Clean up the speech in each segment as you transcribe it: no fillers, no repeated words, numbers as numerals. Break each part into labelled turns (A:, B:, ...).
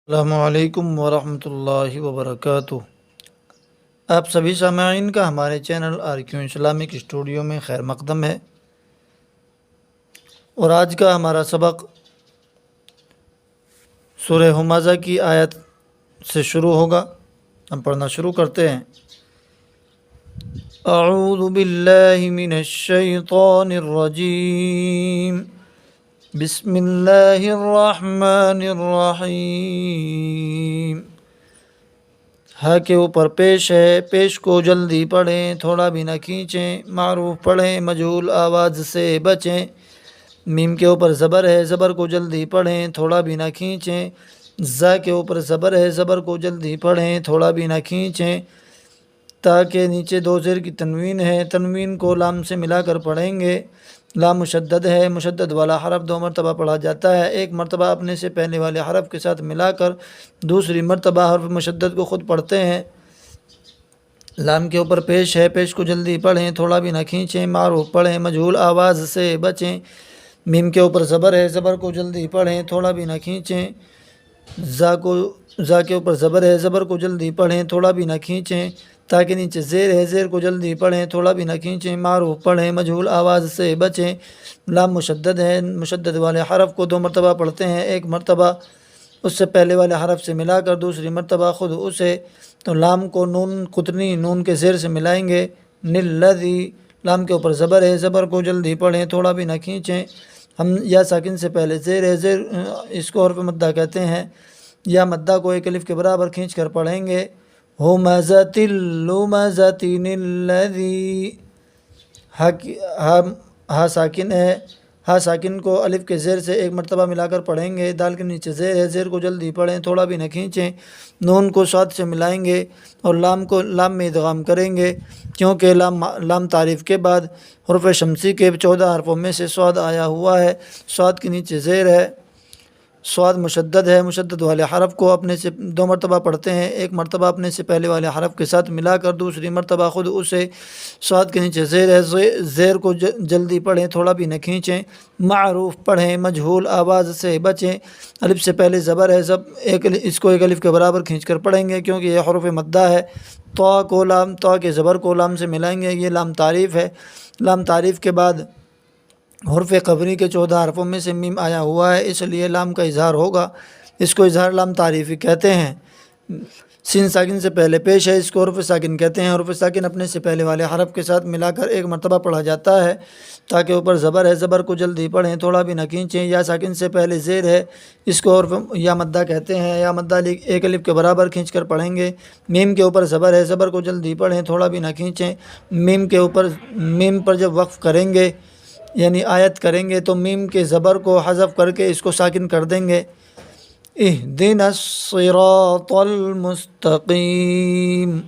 A: السلام علیکم ورحمۃ اللہ وبرکاتہ۔ آپ سبھی سامعین کا ہمارے چینل RQ اسلامک اسٹوڈیو میں خیر مقدم ہے، اور آج کا ہمارا سبق سورہ ہمزہ کی آیت سے شروع ہوگا۔ ہم پڑھنا شروع کرتے ہیں۔ اعوذ باللہ من الشیطان الرجیم، بسم اللہ الرحمن الرحیم۔ ہا کے اوپر پیش ہے، پیش کو جلدی پڑھیں، تھوڑا بھی نہ کھینچیں، معروف پڑھیں، مجہول آواز سے بچیں۔ میم کے اوپر زبر ہے، زبر کو جلدی پڑھیں، تھوڑا بھی نہ کھینچیں۔ زا کے اوپر زبر ہے، زبر کو جلدی پڑھیں، تھوڑا بھی نہ کھینچیں۔ تا کے نیچے دو زیر کی تنوین ہے، تنوین کو لام سے ملا کر پڑھیں گے۔ لام مشدد ہے، مشدد والا حرف دو مرتبہ پڑھا جاتا ہے، ایک مرتبہ اپنے سے پہلے والے حرف کے ساتھ ملا کر دوسری مرتبہ حرف مشدد کو خود پڑھتے ہیں۔ لام کے اوپر پیش ہے، پیش کو جلدی پڑھیں، تھوڑا بھی نہ کھینچیں، معروف پڑھیں، مجہول آواز سے بچیں۔ میم کے اوپر زبر ہے، زبر کو جلدی پڑھیں، تھوڑا بھی نہ کھینچیں۔ زا کے اوپر زبر ہے، زبر کو جلدی پڑھیں، تھوڑا بھی نہ کھینچیں۔ تا کے نیچے زیر ہے، زیر کو جلدی پڑھیں، تھوڑا بھی نہ کھینچیں، معروف پڑھیں، مجہول آواز سے بچیں۔ لام مشدد ہے، مشدد والے حرف کو دو مرتبہ پڑھتے ہیں، ایک مرتبہ اس سے پہلے والے حرف سے ملا کر دوسری مرتبہ خود اسے۔ تو لام کو نون قطنی نون کے زیر سے ملائیں گے، نلذی۔ لام کے اوپر زبر ہے، زبر کو جلدی پڑھیں، تھوڑا بھی نہ کھینچیں۔ ہم یا ساکن سے پہلے زیر ہے، زیر اس کو حرف مدہ کہتے ہیں۔ یا مدہ کو ایک الف کے برابر کھینچ کر پڑھیں گے، ہمزۃ اللمزۃ الذی۔ ہا ساکن ہے، ہا ساکن کو الف کے زیر سے ایک مرتبہ ملا کر پڑھیں گے۔ دال کے نیچے زیر ہے، زیر کو جلدی پڑھیں، تھوڑا بھی نہ کھینچیں۔ نون کو صاد سے ملائیں گے اور لام کو لام میں ادغام کریں گے، کیونکہ لام تعریف کے بعد حرف شمسی کے 14 حرفوں میں سے صاد آیا ہوا ہے۔ صاد کے نیچے زیر ہے، صاد مشدد ہے، مشدد والے حرف کو اپنے سے دو مرتبہ پڑھتے ہیں، ایک مرتبہ اپنے سے پہلے والے حرف کے ساتھ ملا کر دوسری مرتبہ خود اسے۔ صاد کے نیچے زیر ہے، زیر کو جلدی پڑھیں، تھوڑا بھی نہ کھینچیں، معروف پڑھیں، مجہول آواز سے بچیں۔ الف سے پہلے زبر ہے، اس کو ایک الف کے برابر کھینچ کر پڑھیں گے، کیونکہ یہ حرف مدہ ہے۔ طا کے زبر کو لام سے ملائیں گے، یہ لام تعریف ہے۔ لام تعریف کے بعد حرف قبری کے 14 حرفوں میں سے میم آیا ہوا ہے، اس لیے لام کا اظہار ہوگا، اس کو اظہار لام تعریفی کہتے ہیں۔ سین ساکن سے پہلے پیش ہے، اس کو حرف ساکن کہتے ہیں۔ حرف ساکن اپنے سے پہلے والے حرف کے ساتھ ملا کر ایک مرتبہ پڑھا جاتا ہے۔ تاکہ اوپر زبر ہے، زبر کو جلدی پڑھیں، تھوڑا بھی نہ کھینچیں۔ یا ساکن سے پہلے زیر ہے، اس کو حرف یا مدہ کہتے ہیں۔ یا مدہ ایک الف کے برابر کھینچ کر پڑھیں گے۔ میم کے اوپر زبر ہے، زبر کو جلدی پڑھیں، تھوڑا بھی نہ کھینچیں۔ میم پر جب وقف کریں گے یعنی آیت کریں گے تو میم کے زبر کو حذف کر کے اس کو ساکن کر دیں گے۔ اہدنا الصراط المستقیم۔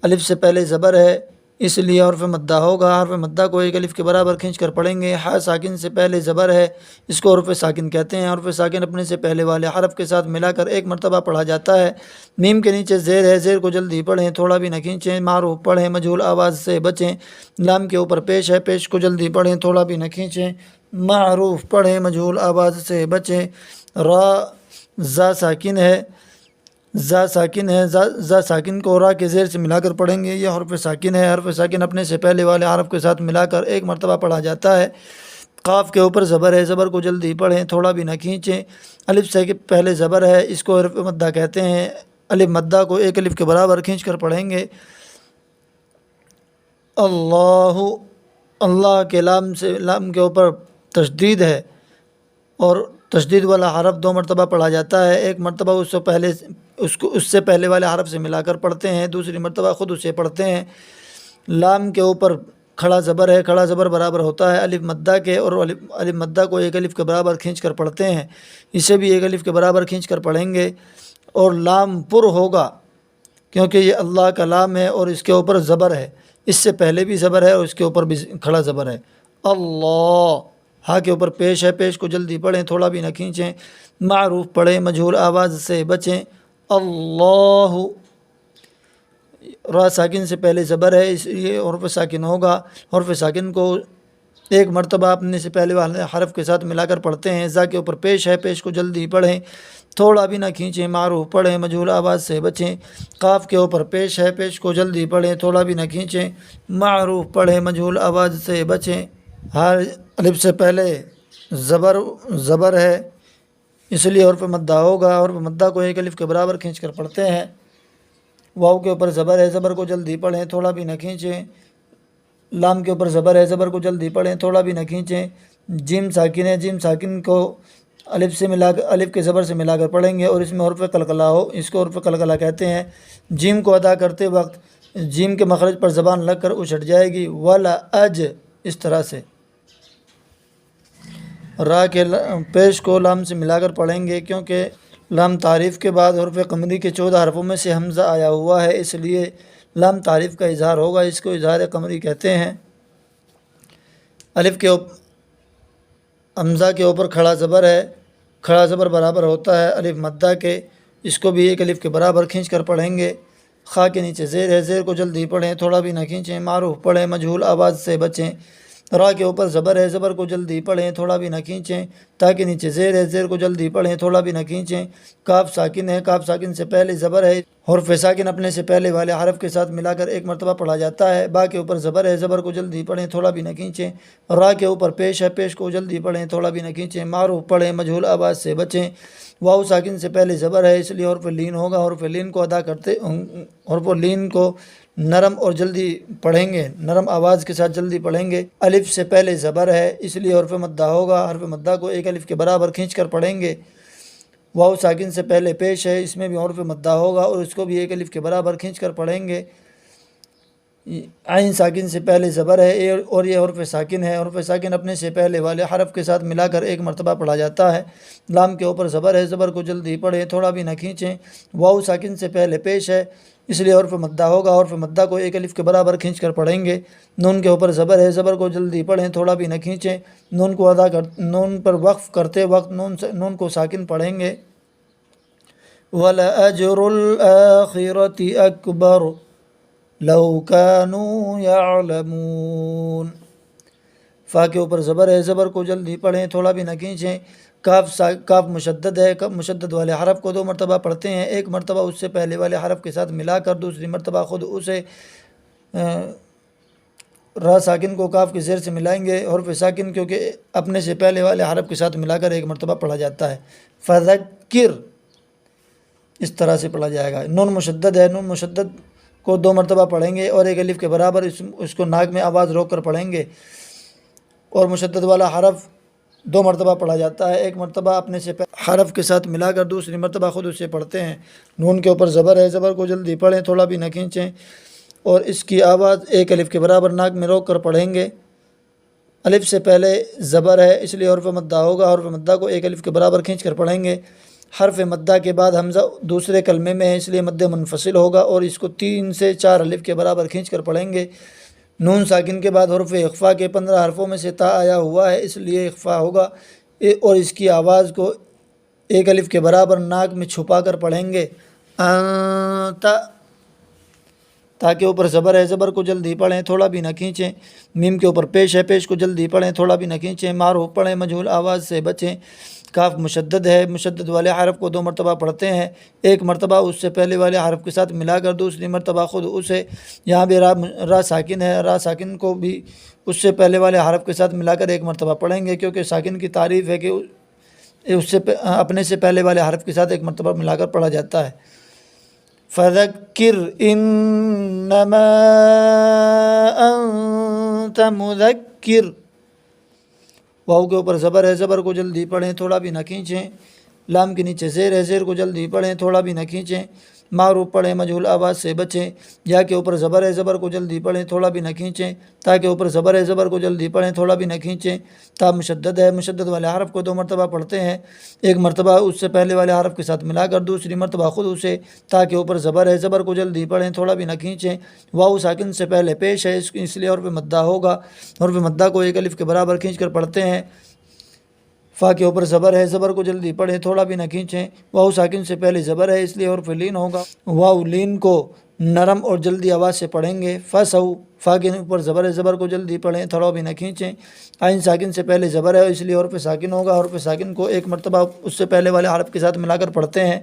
A: الف سے پہلے زبر ہے، اس لیے حرف مدہ ہوگا، حرف مدہ کو ایک الف کے برابر کھینچ کر پڑھیں گے۔ ہا ساکن سے پہلے زبر ہے، اس کو حرف ساکن کہتے ہیں۔ حرف ساکن اپنے سے پہلے والے حرف کے ساتھ ملا کر ایک مرتبہ پڑھا جاتا ہے۔ میم کے نیچے زیر ہے، زیر کو جلدی پڑھیں، تھوڑا بھی نہ کھینچیں، معروف پڑھیں، مجہول آواز سے بچیں۔ لام کے اوپر پیش ہے، پیش کو جلدی پڑھیں، تھوڑا بھی نہ کھینچیں، معروف پڑھیں، مجہول آواز سے بچیں۔ زا ساکن ہے، زا ساکن کو را کے زیر سے ملا کر پڑھیں گے، یہ حرف ساکن ہے۔ حرف ساکن اپنے سے پہلے والے حرف کے ساتھ ملا کر ایک مرتبہ پڑھا جاتا ہے۔ قاف کے اوپر زبر ہے، زبر کو جلدی پڑھیں، تھوڑا بھی نہ کھینچیں۔ الف سے پہلے زبر ہے، اس کو حرف مدہ کہتے ہیں۔ الف مدہ کو ایک الف کے برابر کھینچ کر پڑھیں گے۔ اللہ کے لام کے اوپر تشدید ہے، اور تشدید والا حرف دو مرتبہ پڑھا جاتا ہے، ایک مرتبہ اس سے پہلے والے حرف سے ملا کر پڑھتے ہیں، دوسری مرتبہ خود اسے پڑھتے ہیں۔ لام کے اوپر کھڑا زبر ہے، کھڑا زبر برابر ہوتا ہے الف مدہ کے، اور الف مدہ کو ایک الف کے برابر کھینچ کر پڑھتے ہیں، اسے بھی ایک الف کے برابر کھینچ کر پڑھیں گے۔ اور لام پر ہوگا، کیونکہ یہ اللہ کا لام ہے اور اس کے اوپر زبر ہے، اس سے پہلے بھی زبر ہے اور اس کے اوپر بھی کھڑا زبر ہے۔ اللہ۔ ہا کے اوپر پیش ہے، پیش کو جلدی پڑھیں، تھوڑا بھی نہ کھینچیں، معروف پڑھیں، مجہول آواز سے بچیں۔ اللہ۔ را ساکن سے پہلے زبر ہے، اس لیے حرف ساکن ہوگا، حرف ساکن کو ایک مرتبہ اپنے سے پہلے والے حرف کے ساتھ ملا کر پڑھتے ہیں۔ زا کے اوپر پیش ہے، پیش کو جلدی پڑھیں، تھوڑا بھی نہ کھینچیں، معروف پڑھیں، مجہول آواز سے بچیں۔ قاف کے اوپر پیش ہے، پیش کو جلدی پڑھیں، تھوڑا بھی نہ کھینچیں، معروف پڑھیں، مجہول آواز سے بچیں۔ ہر الف سے پہلے زبر ہے، اس لیے حرف مدہ ہوگا، حرف مدہ کو ایک الف کے برابر کھینچ کر پڑھتے ہیں۔ واو کے اوپر زبر ہے، زبر کو جلدی پڑھیں، تھوڑا بھی نہ کھینچیں۔ لام کے اوپر زبر ہے، زبر کو جلدی پڑھیں، تھوڑا بھی نہ کھینچیں۔ جیم ساکن ہے، جیم ساکن کو الف کے زبر سے ملا کر پڑھیں گے اور اس میں حرف قلقلہ ہو، اس کو حرف قلقلہ کہتے ہیں۔ جیم کو ادا کرتے وقت جیم کے مخرج پر زبان لگ کر اچھٹ جائے گی، ولا اج، اس طرح سے۔ را کے پیش کو لام سے ملا کر پڑھیں گے، کیونکہ لام تعریف کے بعد حرف قمری کے 14 حرفوں میں سے حمزہ آیا ہوا ہے، اس لیے لام تعریف کا اظہار ہوگا، اس کو اظہار قمری کہتے ہیں۔ الف کے حمزہ کے اوپر کھڑا زبر ہے، کھڑا زبر برابر ہوتا ہے الف مدہ کے، اس کو بھی ایک الف کے برابر کھینچ کر پڑھیں گے۔ خا کے نیچے زیر ہے، زیر کو جلدی پڑھیں، تھوڑا بھی نہ کھینچیں، معروف پڑھیں، مجہول آواز سے بچیں۔ را کے اوپر زبر ہے، زبر کو جلدی پڑھیں، تھوڑا بھی نہ کھینچیں۔ تا کے نیچے زیر ہے، زیر کو جلدی پڑھیں، تھوڑا بھی نہ کھینچیں۔ کاف ساکن ہے، کاف ساکن سے پہلے زبر ہے، حرف ساکن اپنے سے پہلے والے حرف کے ساتھ ملا کر ایک مرتبہ پڑھا جاتا ہے۔ با کے اوپر زبر ہے، زبر کو جلدی پڑھیں، تھوڑا بھی نہ کھینچیں۔ را کے اوپر پیش ہے، پیش کو جلدی پڑھیں، تھوڑا بھی نہ کھینچیں، معروف پڑھیں، مجہول آواز سے بچیں۔ واو ساکن سے پہلے زبر ہے، اس لیے حرف لین ہوگا، حرف لین کو ادا کرتے حرف لین کو نرم اور جلدی پڑھیں گے، نرم آواز کے ساتھ جلدی پڑھیں گے۔ الف سے پہلے زبر ہے، اس لیے حرف مدہ ہوگا، حرف مدہ کو ایک الف کے برابر کھینچ کر پڑھیں گے۔ واو ساکن سے پہلے پیش ہے، اس میں بھی حرف مدہ ہوگا اور اس کو بھی ایک الف کے برابر کھینچ کر پڑھیں گے۔ عین ساکن سے پہلے زبر ہے اور یہ حرف ساکن ہے، حرف ساکن اپنے سے پہلے والے حرف کے ساتھ ملا کر ایک مرتبہ پڑھا جاتا ہے۔ لام کے اوپر زبر ہے، زبر کو جلدی پڑھیں، تھوڑا بھی نہ کھینچیں۔ واو ساکن سے پہلے پیش ہے، اس لیے حرف مدہ ہوگا، حرف مدہ کو ایک الف کے برابر کھینچ کر پڑھیں گے۔ نون کے اوپر زبر ہے، زبر کو جلدی پڑھیں، تھوڑا بھی نہ کھینچیں۔ نون پر وقف کرتے وقت نون کو ساکن پڑھیں گے۔ وَلَأَجْرُ الْآخِرَةِ أَكْبَرُ لَوْ كَانُوا يَعْلَمُونَ۔ فا کے اوپر زبر ہے، زبر کو جلدی پڑھیں، تھوڑا بھی نہ کھینچیں۔ کاف مشدد ہے، مشدد والے حرف کو 2 مرتبہ پڑھتے ہیں، ایک مرتبہ اس سے پہلے والے حرف کے ساتھ ملا کر، دوسری مرتبہ خود اسے۔ را ساکن کو کاف کے زیر سے ملائیں گے، حرف ساکن کیونکہ اپنے سے پہلے والے حرف کے ساتھ ملا کر ایک مرتبہ پڑھا جاتا ہے۔ فذکر، اس طرح سے پڑھا جائے گا۔ نون مشدد ہے، نون مشدد کو 2 مرتبہ پڑھیں گے اور ایک الف کے برابر اس کو ناک میں آواز روک کر پڑھیں گے، اور مشدد والا حرف 2 مرتبہ پڑھا جاتا ہے، ایک مرتبہ اپنے سے حرف کے ساتھ ملا کر، دوسری مرتبہ خود اسے پڑھتے ہیں۔ نون کے اوپر زبر ہے، زبر کو جلدی پڑھیں، تھوڑا بھی نہ کھینچیں اور اس کی آواز ایک الف کے برابر ناک میں روک کر پڑھیں گے۔ الف سے پہلے زبر ہے، اس لیے حرف مدہ ہوگا، حرف مدہ کو ایک الف کے برابر کھینچ کر پڑھیں گے۔ حرف مدہ کے بعد حمزہ دوسرے کلمے میں ہے، اس لیے مد منفصل ہوگا اور اس کو 3 سے 4 الف کے برابر کھینچ کر پڑھیں گے۔ نون ساکن کے بعد حرف اخفا کے 15 حرفوں میں سے تا آیا ہوا ہے، اس لیے اخفا ہوگا اور اس کی آواز کو ایک الف کے برابر ناک میں چھپا کر پڑھیں گے۔ تا کے اوپر زبر ہے، زبر کو جلدی پڑھیں، تھوڑا بھی نہ کھینچیں۔ میم کے اوپر پیش ہے، پیش کو جلدی پڑھیں، تھوڑا بھی نہ کھینچیں، معروف پڑھیں، مجہول آواز سے بچیں۔ کاف مشدد ہے، مشدد والے حرف کو 2 مرتبہ پڑھتے ہیں، ایک مرتبہ اس سے پہلے والے حرف کے ساتھ ملا کر، دوسری مرتبہ خود اسے۔ یہاں بھی را ساکن ہے، را ساکن کو بھی اس سے پہلے والے حرف کے ساتھ ملا کر ایک مرتبہ پڑھیں گے، کیونکہ ساکن کی تعریف ہے کہ اس سے اپنے سے پہلے والے حرف کے ساتھ ایک مرتبہ ملا کر پڑھا جاتا ہے۔ فذکر انما انت مذکر، واو کے اوپر زبر ہے، زبر کو جلدی پڑھیں، تھوڑا بھی نہ کھینچیں۔ لام کے نیچے زیر ہے، زیر کو جلدی پڑھیں، تھوڑا بھی نہ کھینچیں، معروف پڑھیں، مجہول آواز سے بچیں۔ یا کے اوپر زبر ہے، زبر کو جلدی پڑھیں، تھوڑا بھی نہ کھینچیں۔ تا کے اوپر زبر ہے، زبر کو جلدی پڑھیں، تھوڑا بھی نہ کھینچیں۔ تا مشدد ہے، مشدد والے حرف کو 2 مرتبہ پڑھتے ہیں، ایک مرتبہ اس سے پہلے والے حرف کے ساتھ ملا کر، دوسری مرتبہ خود اسے۔ تا کے اوپر زبر ہے، زبر کو جلدی پڑھیں، تھوڑا بھی نہ کھینچیں۔ واو ساکن سے پہلے پیش ہے، اس لیے حرف مدہ ہوگا، حرف مدہ کو ایک الف کے برابر کھینچ کر پڑھتے ہیں۔ فا کے اوپر زبر ہے، زبر کو جلدی پڑھیں، تھوڑا بھی نہ کھینچیں۔ واو ساکن سے پہلے زبر ہے، اس لیے حرف لین ہوگا، واو لین کو نرم اور جلدی آواز سے پڑھیں گے۔ فسو، فا کے اوپر زبر ہے، زبر کو جلدی پڑھیں، تھوڑا بھی نہ کھینچیں۔ عین ساکن سے پہلے زبر ہے اس لیے حرف ساکن ہوگا، حرف ساکن کو ایک مرتبہ اس سے پہلے والے حرف کے ساتھ ملا کر پڑھتے ہیں۔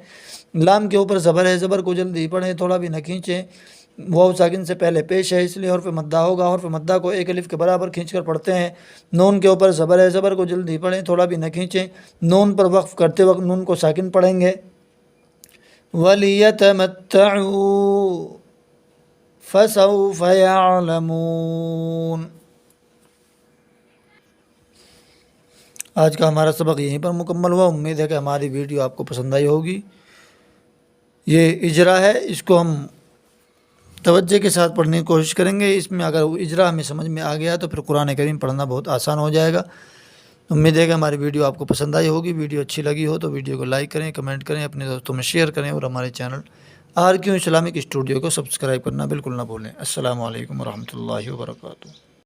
A: لام کے اوپر زبر ہے، زبر کو جلدی پڑھیں، تھوڑا بھی نہ کھینچیں۔ واو ساکن سے پہلے پیش ہے اس لیے حرف مدہ ہوگا، حرف مدہ کو ایک الف کے برابر کھینچ کر پڑھتے ہیں۔ نون کے اوپر زبر ہے، زبر کو جلدی پڑھیں، تھوڑا بھی نہ کھینچیں۔ نون پر وقف کرتے وقت نون کو ساکن پڑھیں گے۔ وَلِيَتَمَتَّعُوا فَسَوْفَ يَعْلَمُونَ۔ آج کا ہمارا سبق یہیں پر مکمل ہوا۔ امید ہے کہ ہماری ویڈیو آپ کو پسند آئی ہوگی۔ یہ اجرا ہے، اس کو ہم توجہ کے ساتھ پڑھنے کی کوشش کریں گے۔ اس میں اگر اجرا ہمیں سمجھ میں آ گیا تو پھر قرآن کریم پڑھنا بہت آسان ہو جائے گا۔ امید ہے کہ ہماری ویڈیو آپ کو پسند آئی ہوگی۔ ویڈیو اچھی لگی ہو تو ویڈیو کو لائک کریں، کمنٹ کریں، اپنے دوستوں میں شیئر کریں اور ہمارے چینل RQ اسلامک اسٹوڈیو کو سبسکرائب کرنا بالکل نہ بھولیں۔ السلام علیکم ورحمۃ اللہ وبرکاتہ۔